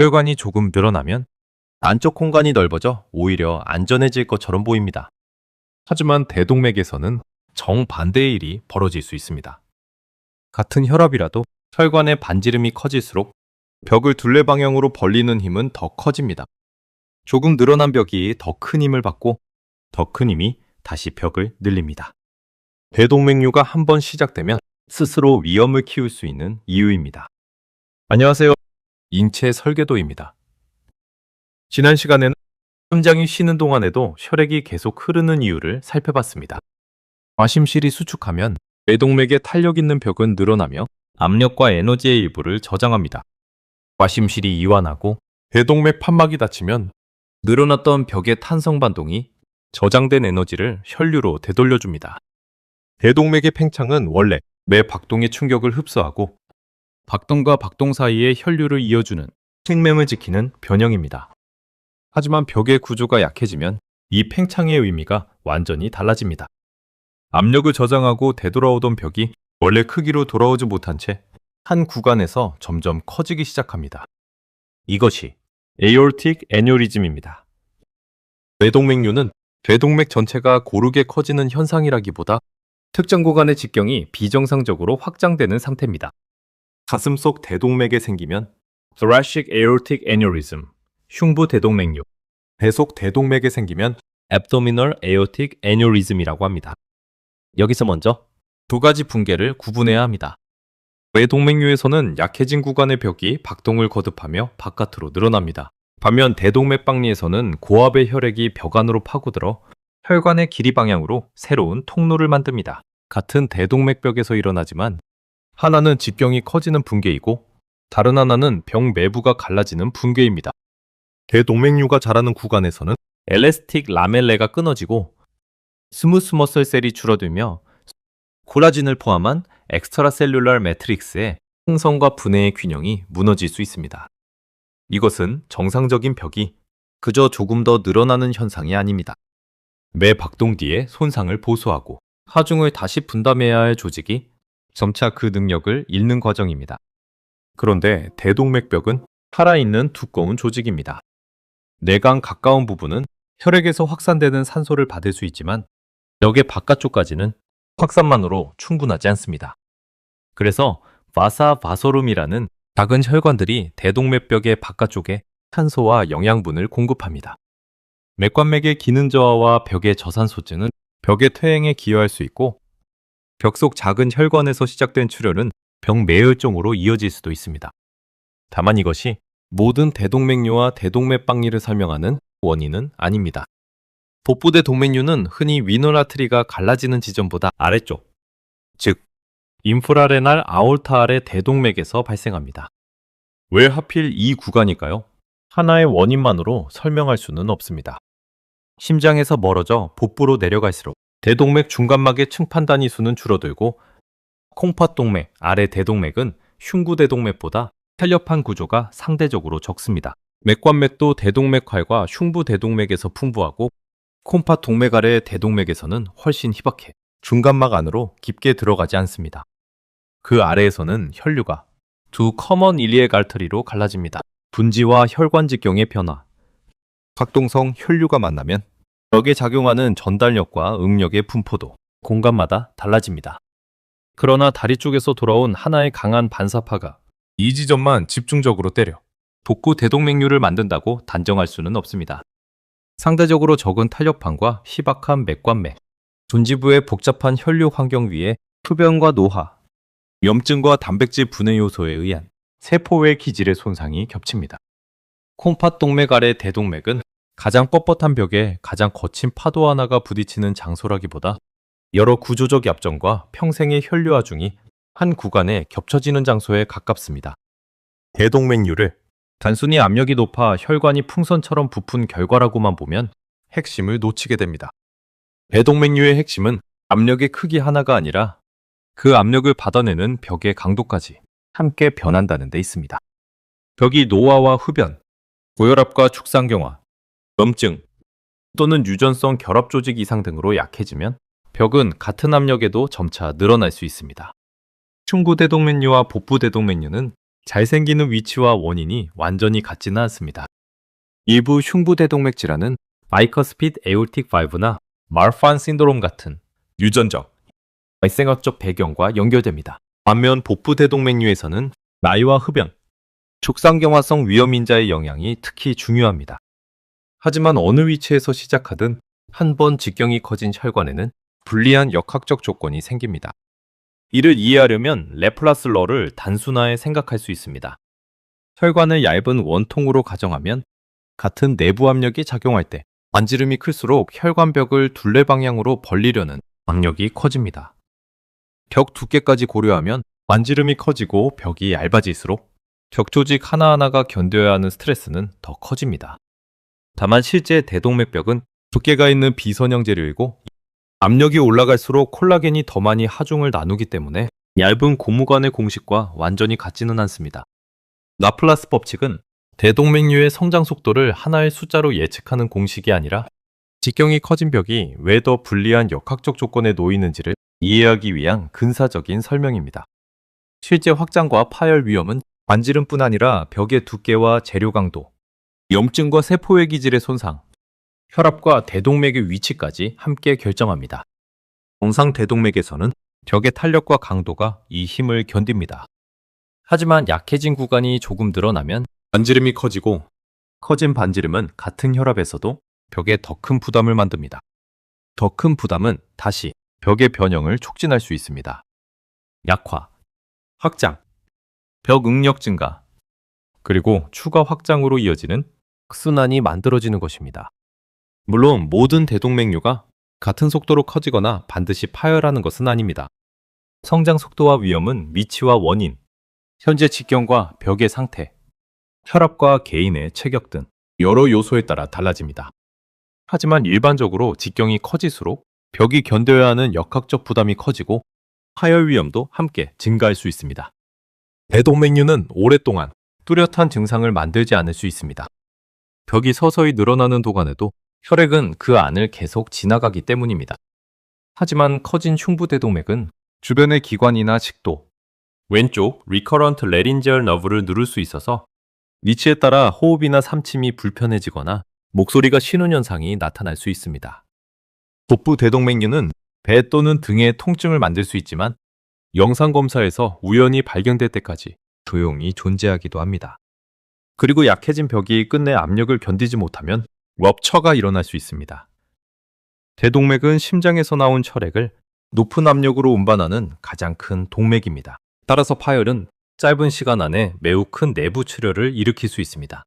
혈관이 조금 늘어나면 안쪽 공간이 넓어져 오히려 안전해질 것처럼 보입니다. 하지만 대동맥에서는 정반대의 일이 벌어질 수 있습니다. 같은 혈압이라도 혈관의 반지름이 커질수록 벽을 둘레 방향으로 벌리는 힘은 더 커집니다. 조금 늘어난 벽이 더 큰 힘을 받고 더 큰 힘이 다시 벽을 늘립니다. 대동맥류가 한번 시작되면 스스로 위험을 키울 수 있는 이유입니다. 안녕하세요. 인체 설계도입니다. 지난 시간에는 심장이 쉬는 동안에도 혈액이 계속 흐르는 이유를 살펴봤습니다. 과심실이 수축하면 대동맥의 탄력 있는 벽은 늘어나며 압력과 에너지의 일부를 저장합니다. 과심실이 이완하고 대동맥 판막이 닫히면 늘어났던 벽의 탄성 반동이 저장된 에너지를 혈류로 되돌려줍니다. 대동맥의 팽창은 원래 매 박동의 충격을 흡수하고 박동과 박동 사이의 혈류를 이어주는 생mem을 지키는 변형입니다. 하지만 벽의 구조가 약해지면 이 팽창의 의미가 완전히 달라집니다. 압력을 저장하고 되돌아오던 벽이 원래 크기로 돌아오지 못한 채 한 구간에서 점점 커지기 시작합니다. 이것이 에오르틱 애뉴리즘입니다. 대동맥류는 대동맥 전체가 고르게 커지는 현상이라기보다 특정 구간의 직경이 비정상적으로 확장되는 상태입니다. 가슴 속 대동맥에 생기면 thoracic aortic aneurysm, 흉부 대동맥류, 배속 대동맥에 생기면 abdominal aortic aneurysm이라고 합니다. 여기서 먼저 두 가지 붕괴를 구분해야 합니다. 대동맥류에서는 약해진 구간의 벽이 박동을 거듭하며 바깥으로 늘어납니다. 반면 대동맥 박리에서는 고압의 혈액이 벽 안으로 파고들어 혈관의 길이 방향으로 새로운 통로를 만듭니다. 같은 대동맥벽에서 일어나지만 하나는 직경이 커지는 붕괴이고 다른 하나는 벽 내부가 갈라지는 붕괴입니다. 대동맥류가 자라는 구간에서는 엘라스틱 라멜레가 끊어지고 스무스 머슬셀이 줄어들며 콜라진을 포함한 엑스트라셀룰러 매트릭스의 형성과 분해의 균형이 무너질 수 있습니다. 이것은 정상적인 벽이 그저 조금 더 늘어나는 현상이 아닙니다. 매 박동 뒤에 손상을 보수하고 하중을 다시 분담해야 할 조직이 점차 그 능력을 잃는 과정입니다. 그런데 대동맥벽은 살아있는 두꺼운 조직입니다. 뇌강 가까운 부분은 혈액에서 확산되는 산소를 받을 수 있지만 벽의 바깥쪽까지는 확산만으로 충분하지 않습니다. 그래서 바사 바소룸이라는 작은 혈관들이 대동맥벽의 바깥쪽에 산소와 영양분을 공급합니다. 맥관맥의 기능 저하와 벽의 저산소증은 벽의 퇴행에 기여할 수 있고 벽 속 작은 혈관에서 시작된 출혈은 벽 내혈종으로 이어질 수도 있습니다. 다만 이것이 모든 대동맥류와 대동맥 박리를 설명하는 원인은 아닙니다. 복부대 동맥류는 흔히 위널 아트리가 갈라지는 지점보다 아래쪽, 즉 인프라레날 아올타 아래 대동맥에서 발생합니다. 왜 하필 이 구간일까요? 하나의 원인만으로 설명할 수는 없습니다. 심장에서 멀어져 복부로 내려갈수록 대동맥 중간막의 층판 단위 수는 줄어들고 콩팥동맥, 아래 대동맥은 흉구 대동맥보다 탄력판 구조가 상대적으로 적습니다. 맥관맥도 대동맥활과 흉부 대동맥에서 풍부하고 콩팥 동맥 아래 대동맥에서는 훨씬 희박해 중간막 안으로 깊게 들어가지 않습니다. 그 아래에서는 혈류가 두 커먼 일리액 알터리로 갈라집니다. 분지와 혈관 직경의 변화, 박동성 혈류가 만나면 벽에 작용하는 전달력과 응력의 분포도 공간마다 달라집니다. 그러나 다리 쪽에서 돌아온 하나의 강한 반사파가 이 지점만 집중적으로 때려 복부 대동맥류를 만든다고 단정할 수는 없습니다. 상대적으로 적은 탄력판과 희박한 맥관맥, 존지부의 복잡한 혈류 환경 위에 흡연과 노화, 염증과 단백질 분해 요소에 의한 세포의 기질의 손상이 겹칩니다. 콩팥 동맥 아래 대동맥은 가장 뻣뻣한 벽에 가장 거친 파도 하나가 부딪히는 장소라기보다 여러 구조적 약점과 평생의 혈류 하중이 한 구간에 겹쳐지는 장소에 가깝습니다. 대동맥류를 단순히 압력이 높아 혈관이 풍선처럼 부푼 결과라고만 보면 핵심을 놓치게 됩니다. 대동맥류의 핵심은 압력의 크기 하나가 아니라 그 압력을 받아내는 벽의 강도까지 함께 변한다는 데 있습니다. 벽이 노화와 흡연, 고혈압과 축상경화, 염증 또는 유전성 결합 조직 이상 등으로 약해지면 벽은 같은 압력에도 점차 늘어날 수 있습니다. 흉부 대동맥류와 복부 대동맥류는 잘 생기는 위치와 원인이 완전히 같지는 않습니다. 일부 흉부대동맥 질환은 바이커스피드 에올틱 발브나 마르판 신드롬 같은 유전적, 발생학적 배경과 연결됩니다. 반면 복부대동맥류에서는 나이와 흡연, 족상경화성 위험인자의 영향이 특히 중요합니다. 하지만 어느 위치에서 시작하든 한 번 직경이 커진 혈관에는 불리한 역학적 조건이 생깁니다. 이를 이해하려면 레플라스러를 단순화해 생각할 수 있습니다. 혈관을 얇은 원통으로 가정하면 같은 내부 압력이 작용할 때 반지름이 클수록 혈관벽을 둘레 방향으로 벌리려는 압력이 커집니다. 벽 두께까지 고려하면 반지름이 커지고 벽이 얇아질수록 벽 조직 하나하나가 견뎌야 하는 스트레스는 더 커집니다. 다만 실제 대동맥벽은 두께가 있는 비선형 재료이고 압력이 올라갈수록 콜라겐이 더 많이 하중을 나누기 때문에 얇은 고무관의 공식과 완전히 같지는 않습니다. 라플라스 법칙은 대동맥류의 성장 속도를 하나의 숫자로 예측하는 공식이 아니라 직경이 커진 벽이 왜 더 불리한 역학적 조건에 놓이는지를 이해하기 위한 근사적인 설명입니다. 실제 확장과 파열 위험은 반지름뿐 아니라 벽의 두께와 재료 강도, 염증과 세포의 기질의 손상, 혈압과 대동맥의 위치까지 함께 결정합니다. 정상 대동맥에서는 벽의 탄력과 강도가 이 힘을 견딥니다. 하지만 약해진 구간이 조금 늘어나면 반지름이 커지고 커진 반지름은 같은 혈압에서도 벽에 더 큰 부담을 만듭니다. 더 큰 부담은 다시 벽의 변형을 촉진할 수 있습니다. 약화, 확장, 벽 응력 증가, 그리고 추가 확장으로 이어지는 악순환이 만들어지는 것입니다. 물론 모든 대동맥류가 같은 속도로 커지거나 반드시 파열하는 것은 아닙니다. 성장 속도와 위험은 위치와 원인, 현재 직경과 벽의 상태, 혈압과 개인의 체격 등 여러 요소에 따라 달라집니다. 하지만 일반적으로 직경이 커질수록 벽이 견뎌야 하는 역학적 부담이 커지고 파열 위험도 함께 증가할 수 있습니다. 대동맥류는 오랫동안 뚜렷한 증상을 만들지 않을 수 있습니다. 벽이 서서히 늘어나는 동안에도 혈액은 그 안을 계속 지나가기 때문입니다. 하지만 커진 흉부대동맥은 주변의 기관이나 식도, 왼쪽 리커런트 레린지얼 너브를 누를 수 있어서 위치에 따라 호흡이나 삼침이 불편해지거나 목소리가 쉬는 현상이 나타날 수 있습니다. 복부 대동맥류는 배 또는 등의 통증을 만들 수 있지만 영상검사에서 우연히 발견될 때까지 조용히 존재하기도 합니다. 그리고 약해진 벽이 끝내 압력을 견디지 못하면 럽처가 일어날 수 있습니다. 대동맥은 심장에서 나온 혈액을 높은 압력으로 운반하는 가장 큰 동맥입니다. 따라서 파열은 짧은 시간 안에 매우 큰 내부 출혈을 일으킬 수 있습니다.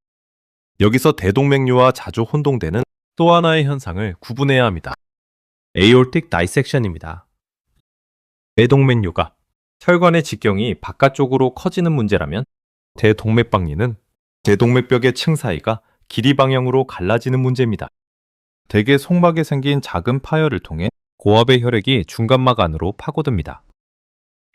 여기서 대동맥류와 자주 혼동되는 또 하나의 현상을 구분해야 합니다. 에이올틱 다이섹션입니다. 대동맥류가 혈관의 직경이 바깥쪽으로 커지는 문제라면 대동맥박리는 대동맥벽의 층 사이가 길이 방향으로 갈라지는 문제입니다. 대개 속막에 생긴 작은 파열을 통해 고압의 혈액이 중간막 안으로 파고듭니다.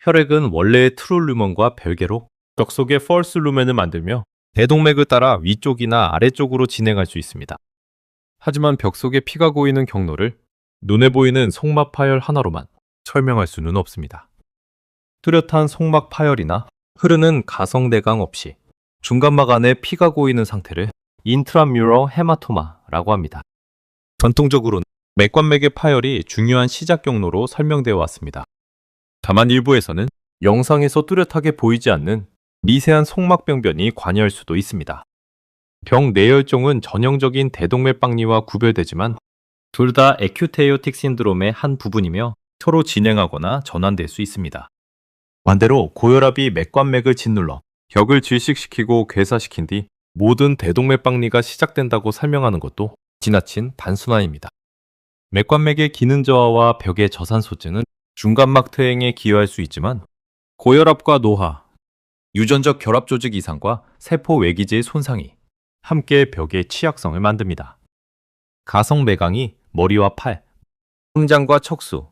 혈액은 원래의 트루 루멘과 별개로 벽 속에 펄스 루멘을 만들며 대동맥을 따라 위쪽이나 아래쪽으로 진행할 수 있습니다. 하지만 벽 속에 피가 고이는 경로를 눈에 보이는 속막 파열 하나로만 설명할 수는 없습니다. 뚜렷한 속막 파열이나 흐르는 가성내강 없이 중간막 안에 피가 고이는 상태를 인트라뮤럴 헤마토마라고 합니다. 전통적으로는 맥관맥의 파열이 중요한 시작 경로로 설명되어 왔습니다. 다만 일부에서는 영상에서 뚜렷하게 보이지 않는 미세한 속막병변이 관여할 수도 있습니다. 병 내열종은 전형적인 대동맥 박리와 구별되지만 둘 다 에큐트 에오틱 신드롬의 한 부분이며 서로 진행하거나 전환될 수 있습니다. 반대로 고혈압이 맥관맥을 짓눌러 벽을 질식시키고 괴사시킨 뒤 모든 대동맥 박리가 시작된다고 설명하는 것도 지나친 단순화입니다. 맥관맥의 기능 저하와 벽의 저산소증은 중간막 퇴행에 기여할 수 있지만 고혈압과 노화, 유전적 결합 조직 이상과 세포 외기질 손상이 함께 벽의 취약성을 만듭니다. 가성매강이 머리와 팔, 흥장과 척수,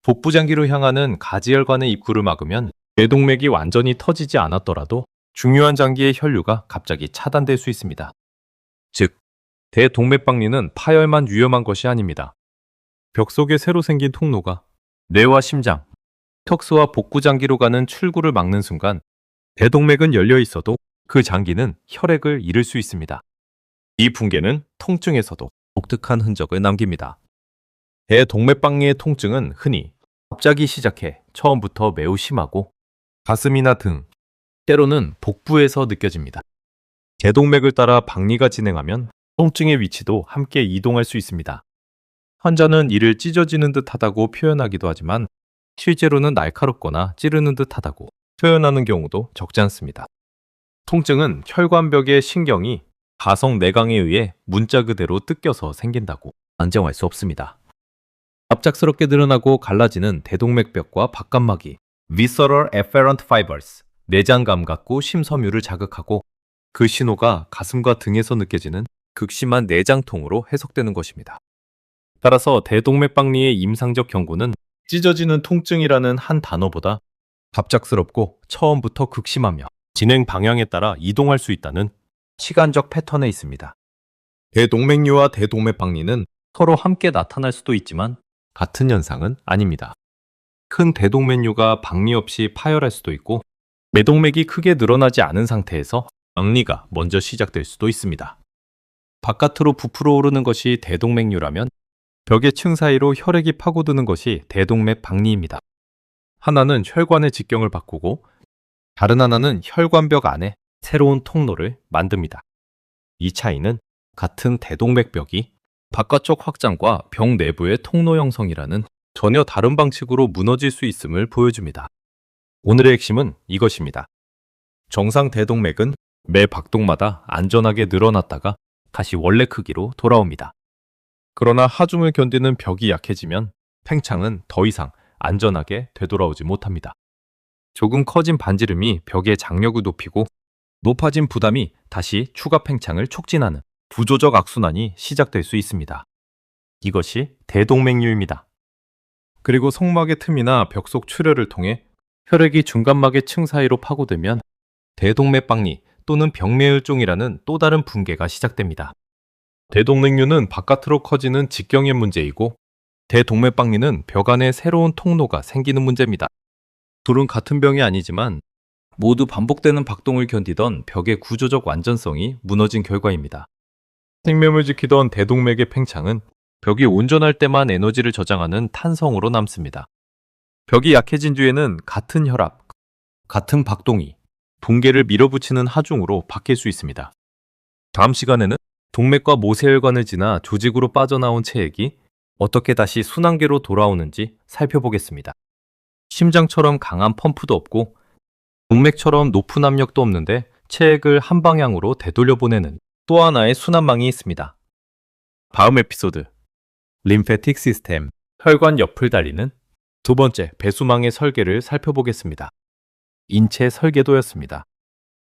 복부장기로 향하는 가지혈관의 입구를 막으면 대동맥이 완전히 터지지 않았더라도 중요한 장기의 혈류가 갑자기 차단될 수 있습니다. 즉, 대동맥박리는 파열만 위험한 것이 아닙니다. 벽 속에 새로 생긴 통로가 뇌와 심장, 턱수와 복부장기로 가는 출구를 막는 순간 대동맥은 열려 있어도 그 장기는 혈액을 잃을 수 있습니다. 이 붕괴는 통증에서도 독특한 흔적을 남깁니다. 대동맥박리의 통증은 흔히 갑자기 시작해 처음부터 매우 심하고 가슴이나 등, 때로는 복부에서 느껴집니다. 대동맥을 따라 박리가 진행하면 통증의 위치도 함께 이동할 수 있습니다. 환자는 이를 찢어지는 듯 하다고 표현하기도 하지만 실제로는 날카롭거나 찌르는 듯 하다고 표현하는 경우도 적지 않습니다. 통증은 혈관벽의 신경이 가성 내강에 의해 문자 그대로 뜯겨서 생긴다고 단정할 수 없습니다. 갑작스럽게 늘어나고 갈라지는 대동맥벽과 박감막이 Visceral Efferent Fibers, 내장 감각구 심섬유를 자극하고 그 신호가 가슴과 등에서 느껴지는 극심한 내장통으로 해석되는 것입니다. 따라서 대동맥박리의 임상적 경고는 찢어지는 통증이라는 한 단어보다 갑작스럽고 처음부터 극심하며 진행 방향에 따라 이동할 수 있다는 시간적 패턴에 있습니다. 대동맥류와 대동맥박리는 서로 함께 나타날 수도 있지만 같은 현상은 아닙니다. 큰 대동맥류가 박리 없이 파열할 수도 있고 매동맥이 크게 늘어나지 않은 상태에서 박리가 먼저 시작될 수도 있습니다. 바깥으로 부풀어 오르는 것이 대동맥류라면 벽의 층 사이로 혈액이 파고드는 것이 대동맥 박리입니다. 하나는 혈관의 직경을 바꾸고 다른 하나는 혈관벽 안에 새로운 통로를 만듭니다. 이 차이는 같은 대동맥벽이 바깥쪽 확장과 병 내부의 통로 형성이라는 전혀 다른 방식으로 무너질 수 있음을 보여줍니다. 오늘의 핵심은 이것입니다. 정상 대동맥은 매 박동마다 안전하게 늘어났다가 다시 원래 크기로 돌아옵니다. 그러나 하중을 견디는 벽이 약해지면 팽창은 더 이상 안전하게 되돌아오지 못합니다. 조금 커진 반지름이 벽의 장력을 높이고 높아진 부담이 다시 추가 팽창을 촉진하는 부조적 악순환이 시작될 수 있습니다. 이것이 대동맥류입니다. 그리고 속막의 틈이나 벽 속 출혈을 통해 혈액이 중간막의 층 사이로 파고들면 대동맥박리 또는 병매혈종이라는 또 다른 붕괴가 시작됩니다. 대동맥류는 바깥으로 커지는 직경의 문제이고 대동맥박리는 벽 안에 새로운 통로가 생기는 문제입니다. 둘은 같은 병이 아니지만 모두 반복되는 박동을 견디던 벽의 구조적 완전성이 무너진 결과입니다. 생명을 지키던 대동맥의 팽창은 벽이 온전할 때만 에너지를 저장하는 탄성으로 남습니다. 벽이 약해진 뒤에는 같은 혈압, 같은 박동이 붕괴를 밀어붙이는 하중으로 바뀔 수 있습니다. 다음 시간에는 동맥과 모세혈관을 지나 조직으로 빠져나온 체액이 어떻게 다시 순환계로 돌아오는지 살펴보겠습니다. 심장처럼 강한 펌프도 없고 동맥처럼 높은 압력도 없는데 체액을 한 방향으로 되돌려보내는 또 하나의 순환망이 있습니다. 다음 에피소드 림페틱 시스템, 혈관 옆을 달리는 두 번째 배수망의 설계를 살펴보겠습니다. 인체 설계도였습니다.